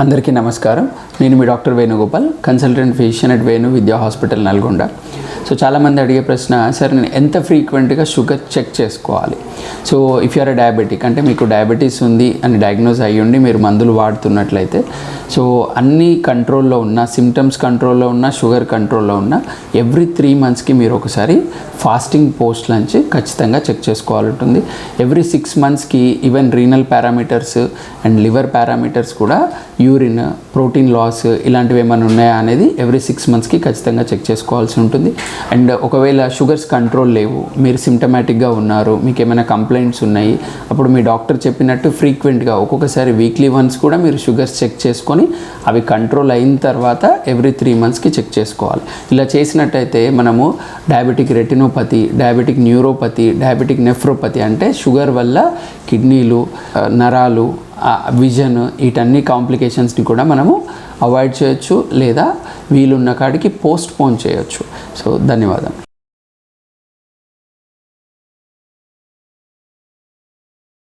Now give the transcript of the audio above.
అందరికీ నమస్కారం. నేను మీ doctor Venugopal, consultant physician at Venu Vidya hospital Nalgonda. So చాలామంది అడిగే ప్రశ్న, సార్ నేను ఎంత ఫ్రీక్వెంట్గా షుగర్ చెక్ చేసుకోవాలి? సో ఇఫ్ యూఆర్ డయాబెటిక్, అంటే మీకు డయాబెటీస్ ఉంది అని డయాగ్నోజ్ అయ్యుండి మీరు మందులు వాడుతున్నట్లయితే, సో అన్ని కంట్రోల్లో ఉన్న, సిమ్టమ్స్ కంట్రోల్లో ఉన్న, షుగర్ కంట్రోల్లో ఉన్న, ఎవ్రీ 3 monthsకి మీరు ఒకసారి ఫాస్టింగ్ పోస్ట్ లంచ్ ఖచ్చితంగా చెక్ చేసుకోవాలి ఉంటుంది. ఎవ్రీ 6 monthsకి even renal parameters and liver parameters కూడా, యూరిన్, ప్రోటీన్ లాస్ ఇలాంటివి ఏమైనా ఉన్నాయా అనేది ఎవ్రీ 6 monthsకి ఖచ్చితంగా చెక్ చేసుకోవాల్సి ఉంటుంది. అండ్ ఒకవేళ షుగర్స్ కంట్రోల్ లేవు, మీరు సిమ్టమాటిక్గా ఉన్నారు, మీకు ఏమైనా కంప్లైంట్స్ ఉన్నాయి, అప్పుడు మీ డాక్టర్ చెప్పినట్టు ఫ్రీక్వెంట్గా ఒక్కొక్కసారి వీక్లీ వన్స్ కూడా మీరు షుగర్స్ చెక్ చేసుకొని అవి కంట్రోల్ అయిన తర్వాత ఎవ్రీ 3 monthsకి చెక్ చేసుకోవాలి. ఇలా చేసినట్టయితే మనము diabetic retinopathy, diabetic neuropathy, diabetic nephropathy, అంటే షుగర్ వల్ల కిడ్నీలు, నరాలు, విజన్, వీటన్ని కాంప్లికేషన్స్ని కూడా మనము అవాయిడ్ చేయొచ్చు, లేదా వీలున్న కాడికి పోస్ట్ పోన్ చేయొచ్చు. సో ధన్యవాదాలు.